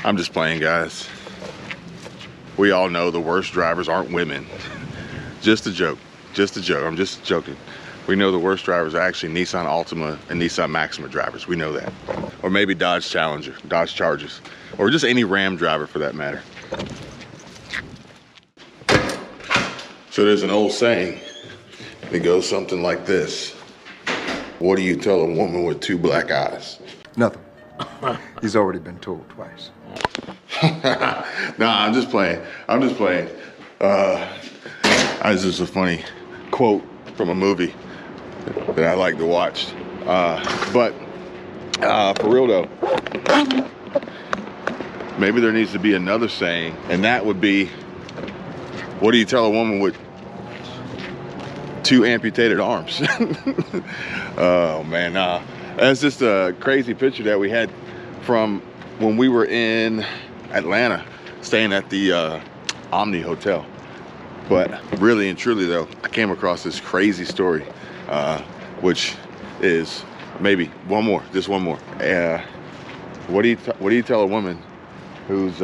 I'm just playing, guys. We all know the worst drivers aren't women. Just a joke, just a joke. I'm just joking. We know the worst drivers are actually Nissan Altima and Nissan Maxima drivers. We know that. Or maybe Dodge Challenger, Dodge Chargers, or just any Ram driver for that matter. So there's an old saying that goes something like this. What do you tell a woman with two black eyes? Nothing. He's already been told twice. Nah, I'm just playing. I'm just playing. This is a funny quote from a movie that I like to watch. But for real though, maybe there needs to be another saying, and that would be, what do you tell a woman with two amputated arms? Oh man, that's just a crazy picture that we had from when we were in Atlanta, staying at the Omni Hotel. But really and truly though, I came across this crazy story, which is maybe just one more. What do you tell a woman who's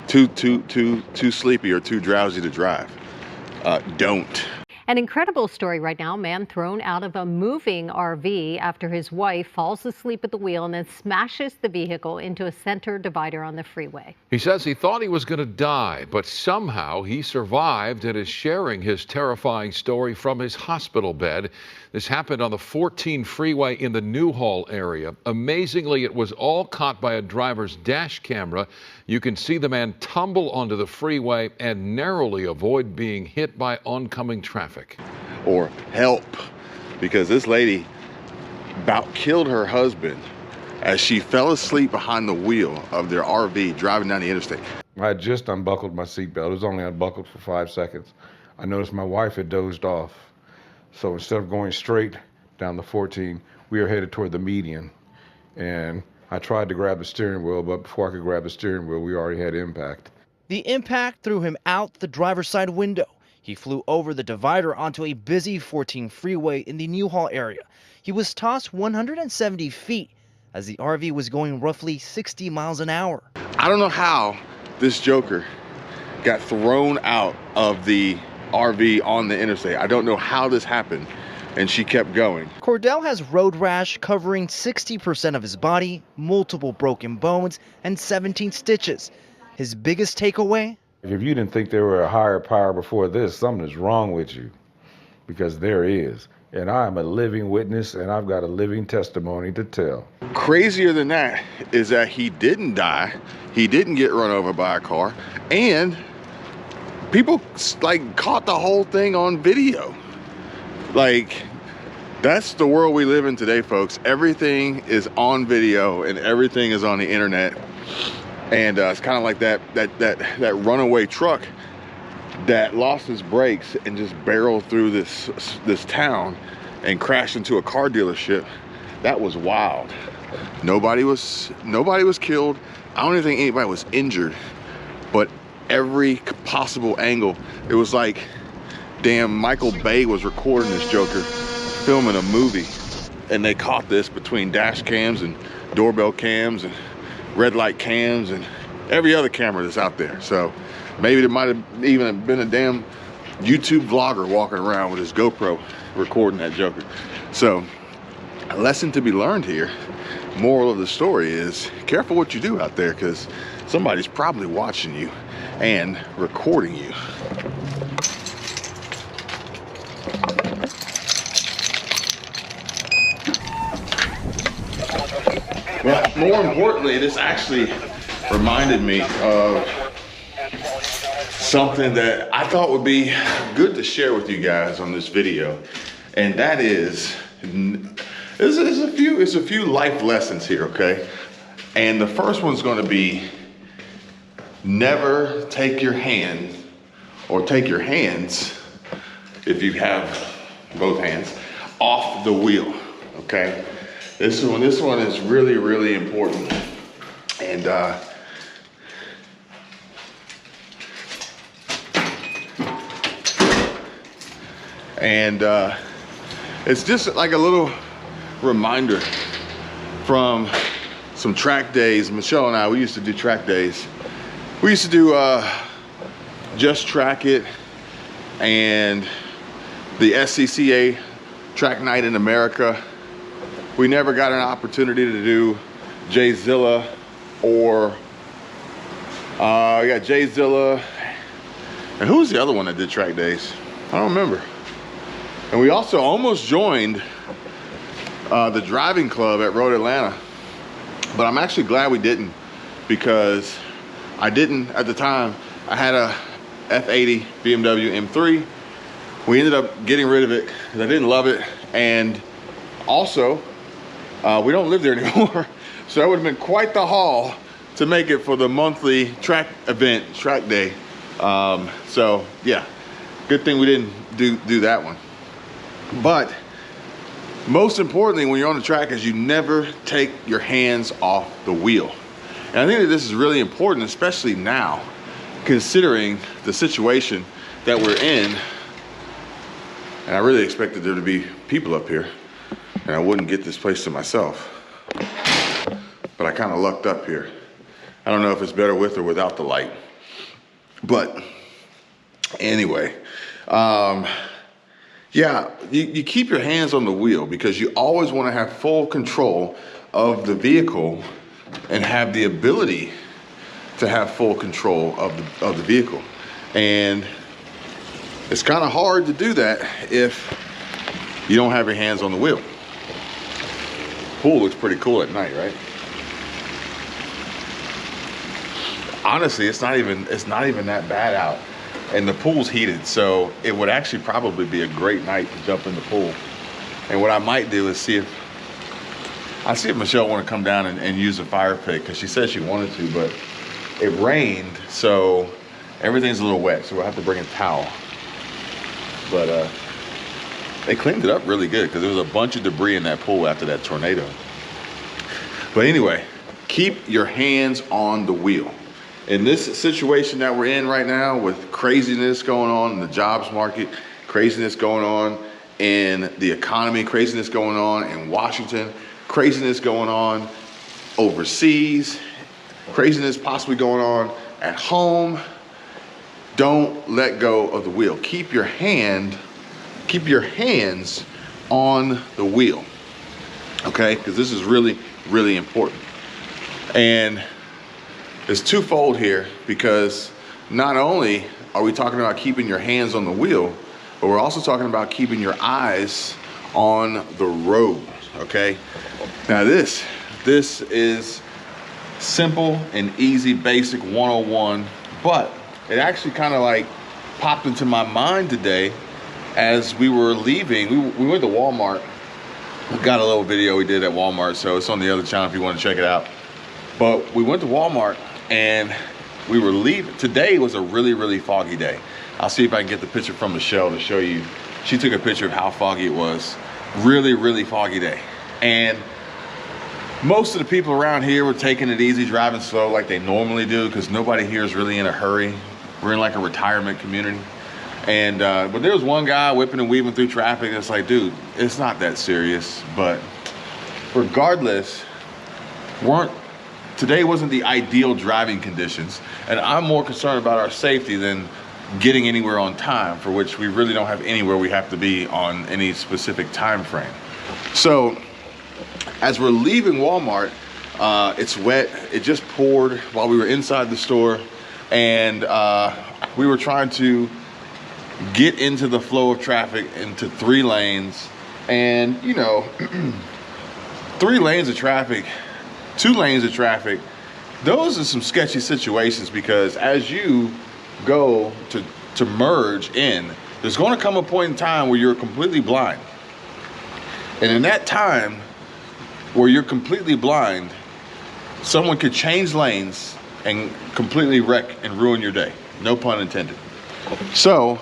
too sleepy or too drowsy to drive? Don't. An incredible story right now. Man thrown out of a moving RV after his wife falls asleep at the wheel and then smashes the vehicle into a center divider on the freeway. He says he thought he was going to die, but somehow he survived and is sharing his terrifying story from his hospital bed. This happened on the 14 freeway in the Newhall area. Amazingly, it was all caught by a driver's dash camera. You can see the man tumble onto the freeway and narrowly avoid being hit by oncoming traffic. Or help, because this lady about killed her husband as she fell asleep behind the wheel of their RV driving down the interstate. I had just unbuckled my seatbelt. It was only unbuckled for 5 seconds. I noticed my wife had dozed off. So instead of going straight down the 14, we were headed toward the median. And I tried to grab the steering wheel, but before I could grab the steering wheel, we already had impact. The impact threw him out the driver's side window. He flew over the divider onto a busy 14 freeway in the Newhall area. He was tossed 170 feet as the RV was going roughly 60 miles an hour. I don't know how this joker got thrown out of the RV on the interstate. I don't know how this happened, and she kept going. Cordell has road rash covering 60% of his body, multiple broken bones, and 17 stitches. His biggest takeaway? If you didn't think there were a higher power before this, something is wrong with you, because there is. And I am a living witness, and I've got a living testimony to tell. Crazier than that is that he didn't die, he didn't get run over by a car, and people like caught the whole thing on video. Like, that's the world we live in today, folks. Everything is on video and everything is on the internet. And it's kind of like that runaway truck that lost his brakes and just barreled through this town and crashed into a car dealership. That was wild. Nobody was killed. I don't even think anybody was injured, but every possible angle, it was like damn Michael Bay was recording this joker filming a movie, and they caught this between dash cams and doorbell cams and red light cams and every other camera that's out there. So maybe there might have even been a damn YouTube vlogger walking around with his GoPro recording that joker. So a lesson to be learned here. Moral of the story is careful what you do out there, because somebody's probably watching you and recording you. But more importantly, this actually reminded me of something that I thought would be good to share with you guys on this video. And that is, it's a few life lessons here, okay? And the first one's gonna be, never take your hand, or take your hands, if you have both hands, off the wheel, okay? This one is really, really important. And it's just like a little reminder from some track days. Michelle and I, we used to do track days. We used to do Just Track It and the SCCA Track Night in America. We never got an opportunity to do Jay-Zilla or we got Jay-Zilla, and who was the other one that did track days? I don't remember. And we also almost joined the driving club at Road Atlanta, but I'm actually glad we didn't, because I didn't at the time. I had a F80 BMW M3. We ended up getting rid of it because I didn't love it, and also we don't live there anymore. So that would have been quite the haul to make it for the monthly track event, track day. So yeah, good thing we didn't do that one. But most importantly, when you're on the track, is you never take your hands off the wheel. And I think that this is really important, especially now, considering the situation that we're in. And I really expected there to be people up here and I wouldn't get this place to myself. But I kind of lucked up here. I don't know if it's better with or without the light. But anyway, yeah, you keep your hands on the wheel because you always want to have full control of the vehicle and have the ability to have full control of the vehicle. And it's kind of hard to do that if you don't have your hands on the wheel. Pool looks pretty cool at night, right? Honestly, it's not even that bad out, and the pool's heated, so it would actually probably be a great night to jump in the pool. And what I might do is see if Michelle want to come down and use a fire pit, because she said she wanted to, but it rained, so everything's a little wet, so we'll have to bring a towel. But they cleaned it up really good, because there was a bunch of debris in that pool after that tornado. But anyway, keep your hands on the wheel. In this situation that we're in right now, with craziness going on in the jobs market, craziness going on in the economy, craziness going on in Washington, craziness going on overseas, craziness possibly going on at home, don't let go of the wheel. Keep your hands on the wheel, okay? Because this is really, really important. And it's twofold here, because not only are we talking about keeping your hands on the wheel, but we're also talking about keeping your eyes on the road, okay? Now this is simple and easy, basic 101, but it actually kind of like popped into my mind today as we were leaving. We went to Walmart. We got a little video we did at Walmart, so it's on the other channel if you want to check it out. But we went to Walmart and we were leaving. Today was a really, really foggy day. I'll see if I can get the picture from Michelle to show you. She took a picture of how foggy it was. Really, really foggy day. And most of the people around here were taking it easy, driving slow like they normally do, because nobody here is really in a hurry. We're in like a retirement community. And but there was one guy whipping and weaving through traffic. It's like, dude, it's not that serious. But regardless, today wasn't the ideal driving conditions, and I'm more concerned about our safety than getting anywhere on time, for which we really don't have anywhere we have to be on any specific time frame. So as we're leaving Walmart, it's wet. It just poured while we were inside the store, and we were trying to get into the flow of traffic into 3 lanes. And you know, 3 lanes of traffic, 2 lanes of traffic, those are some sketchy situations, because as you go to merge in, there's going to come a point in time where you're completely blind. And in that time where you're completely blind, someone could change lanes and completely wreck and ruin your day. No pun intended. So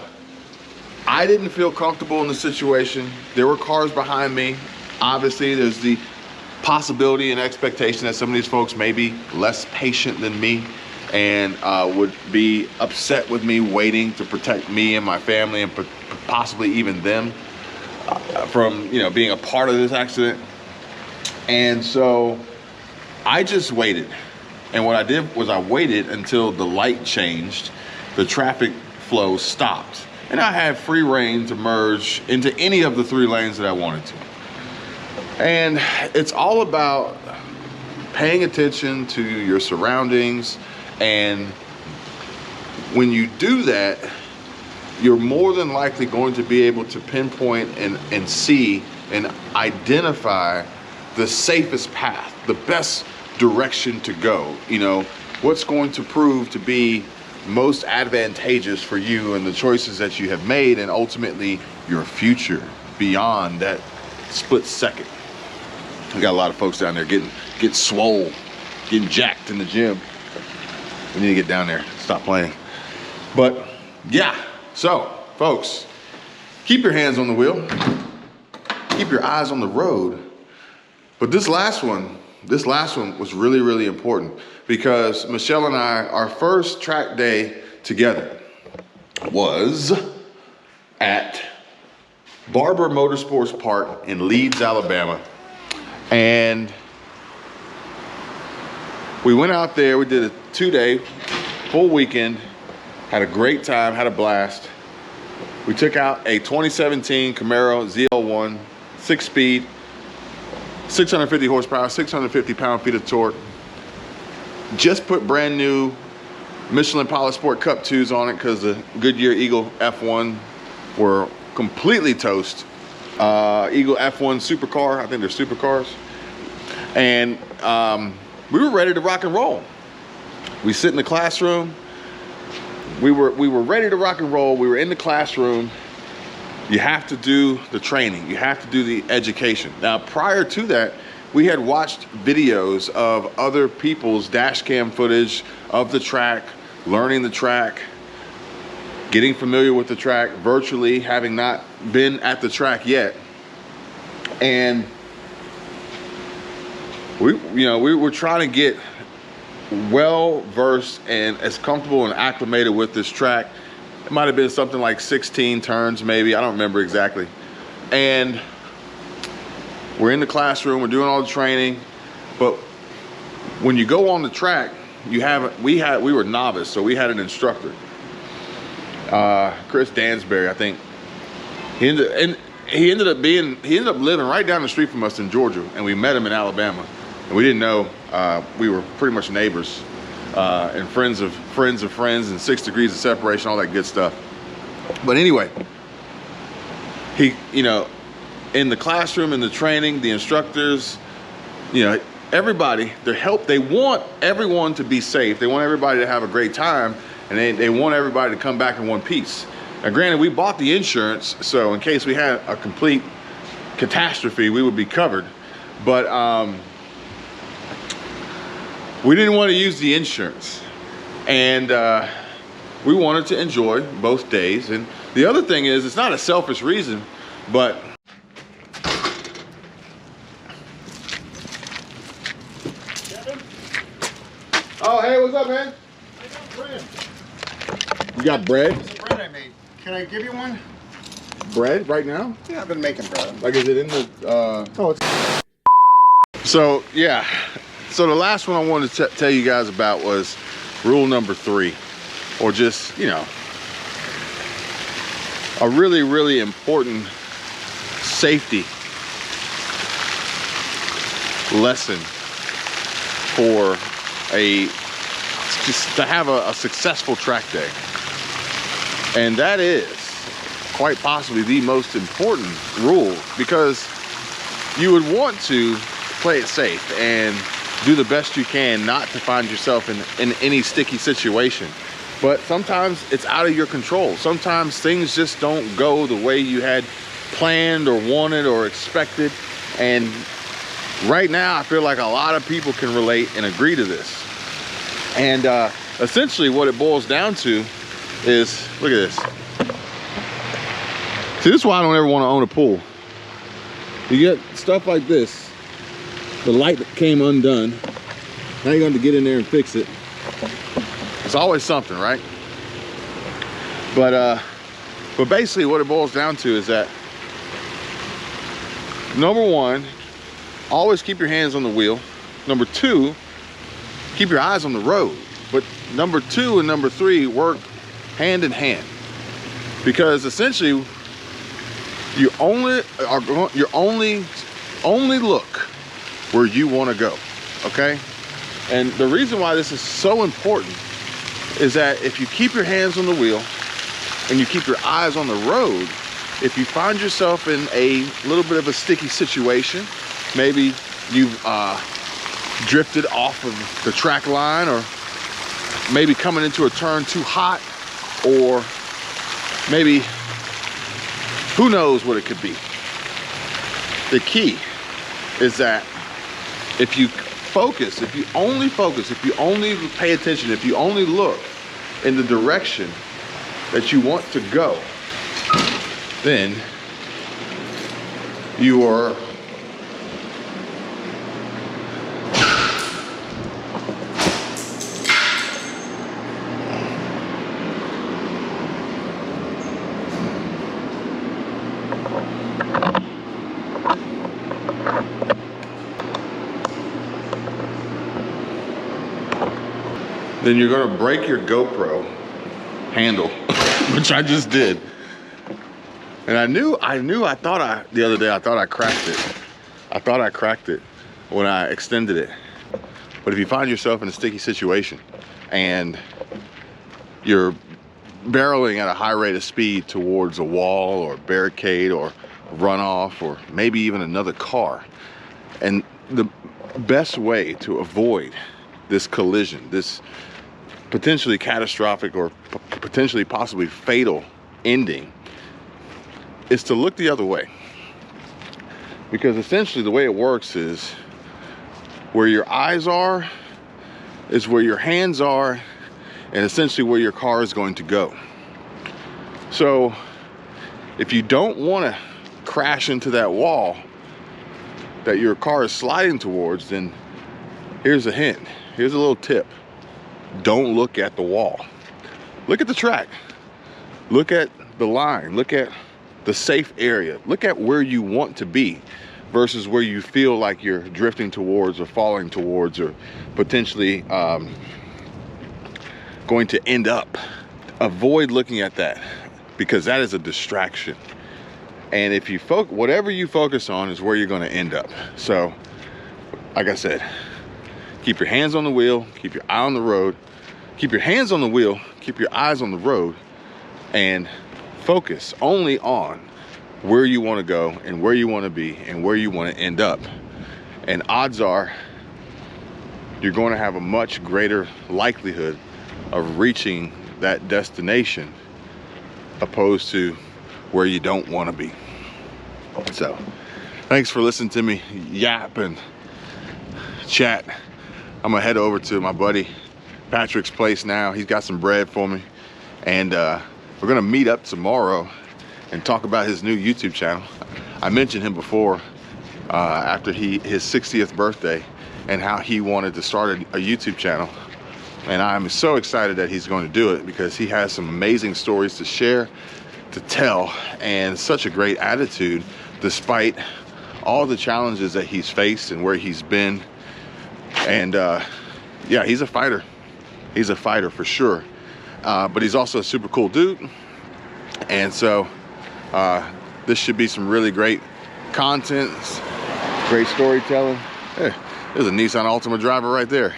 I didn't feel comfortable in the situation. There were cars behind me. Obviously, there's the possibility and expectation that some of these folks may be less patient than me and would be upset with me waiting to protect me and my family, and possibly even them from, you know, being a part of this accident. And so I just waited. And what I did was I waited until the light changed, the traffic flow stopped, and I had free reign to merge into any of the 3 lanes that I wanted to. And it's all about paying attention to your surroundings, and when you do that, you're more than likely going to be able to pinpoint and see and identify the safest path, the best direction to go. You know, what's going to prove to be most advantageous for you and the choices that you have made, and ultimately your future beyond that split second. We got a lot of folks down there getting swole, getting jacked in the gym. We need to get down there, stop playing. But yeah, so folks, keep your hands on the wheel, keep your eyes on the road. But this last one was really, really important, because Michelle and I, our first track day together was at Barber Motorsports Park in Leeds, Alabama. And we went out there, we did a 2-day, full weekend, had a great time, had a blast. We took out a 2017 Camaro ZL1, 6-speed, 650 horsepower, 650 pound-feet of torque. Just put brand new Michelin Pilot Sport Cup 2s on it because the Goodyear Eagle F1 were completely toast. Eagle F1 supercar, I think they're supercars. And we were ready to rock and roll. We sit in the classroom. We were ready to rock and roll. We were in the classroom. You have to do the training. You have to do the education. Now, prior to that, we had watched videos of other people's dash cam footage of the track, learning the track, getting familiar with the track virtually, having not been at the track yet. And we were trying to get well versed and as comfortable and acclimated with this track. It might have been something like 16 turns, maybe, I don't remember exactly. And we're in the classroom, we're doing all the training, but when you go on the track, we were novice, so we had an instructor, Chris Dansbury, I think. He ended up living right down the street from us in Georgia, and we met him in Alabama, and we didn't know we were pretty much neighbors. And friends of friends, and 6 degrees of separation, all that good stuff. But anyway, he, in the classroom, in the training, the instructors, everybody, they want everyone to be safe. They want everybody to have a great time, and they want everybody to come back in one piece. Now, granted, we bought the insurance, so in case we had a complete catastrophe, we would be covered. But we didn't want to use the insurance, and we wanted to enjoy both days. And the other thing is, it's not a selfish reason, but oh, hey, what's up, man? I got bread. You got bread? It's the bread I made. Can I give you one? Bread right now? Yeah, I've been making bread. Like, is it in the Oh, it's... So yeah, so the last one I wanted to tell you guys about was rule number 3, or just, a really, really important safety lesson for just to have a successful track day. And that is quite possibly the most important rule, because you would want to play it safe and do the best you can not to find yourself in any sticky situation. But sometimes it's out of your control. Sometimes things just don't go the way you had planned or wanted or expected. And right now, I feel like a lot of people can relate and agree to this. And essentially what it boils down to is, look at this. See, this is why I don't ever want to own a pool. You get stuff like this. The light came undone. Now you're going to get in there and fix it. It's always something, right? But basically what it boils down to is that, number one, always keep your hands on the wheel. Number two, keep your eyes on the road. But number two and number three work hand in hand, because essentially you only look where you want to go, okay? And the reason why this is so important is that if you keep your hands on the wheel and you keep your eyes on the road, if you find yourself in a little bit of a sticky situation, maybe you've drifted off of the track line, or maybe coming into a turn too hot, or maybe who knows what it could be. The key is that if you focus, if you only pay attention, if you only look in the direction that you want to go, then you are then you're going to break your GoPro handle, which I just did. And the other day I thought I cracked it. I thought I cracked it when I extended it. But if you find yourself in a sticky situation and you're barreling at a high rate of speed towards a wall or a barricade or runoff or maybe even another car, and the best way to avoid this collision, this potentially catastrophic or potentially possibly fatal ending, is to look the other way. Because essentially the way it works is where your eyes are is where your hands are, and essentially where your car is going to go. So if you don't want to crash into that wall that your car is sliding towards, then here's a hint, here's a little tip. Don't look at the wall. Look at the track. Look at the line. Look at the safe area. Look at where you want to be versus where you feel like you're drifting towards or falling towards or potentially going to end up. Avoid looking at that, because that is a distraction. And if you whatever you focus on is where you're going to end up. So, like I said, keep your hands on the wheel, keep your eye on the road, keep your hands on the wheel, keep your eyes on the road, and focus only on where you want to go and where you want to be and where you want to end up. And odds are you're going to have a much greater likelihood of reaching that destination opposed to where you don't want to be. So, thanks for listening to me yap and chat. I'm gonna head over to my buddy Patrick's place now. He's got some bread for me, and we're gonna meet up tomorrow and talk about his new YouTube channel. I mentioned him before after his 60th birthday and how he wanted to start a YouTube channel, and I'm so excited that he's going to do it because he has some amazing stories to share, to tell, and such a great attitude despite all the challenges that he's faced and where he's been. And yeah, he's a fighter. He's a fighter for sure. But he's also a super cool dude. And so this should be some really great content, great storytelling. Hey, there's a Nissan Altima driver right there.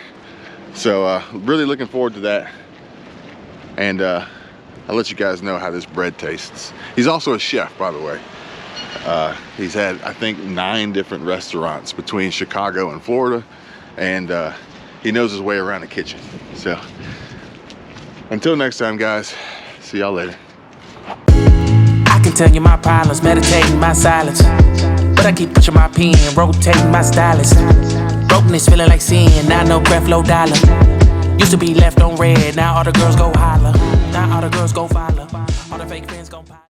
So really looking forward to that. And I'll let you guys know how this bread tastes. He's also a chef, by the way. He's had, I think, 9 different restaurants between Chicago and Florida. And he knows his way around the kitchen. So until next time, guys, see y'all later. I can tell you my problems, meditating my silence, but I keep pushing my pen, rotating my stylus. Brokenness feeling like sin, now no Creflo dollar. Used to be left on red, now all the girls go holler. Now all the girls go follow. All the fake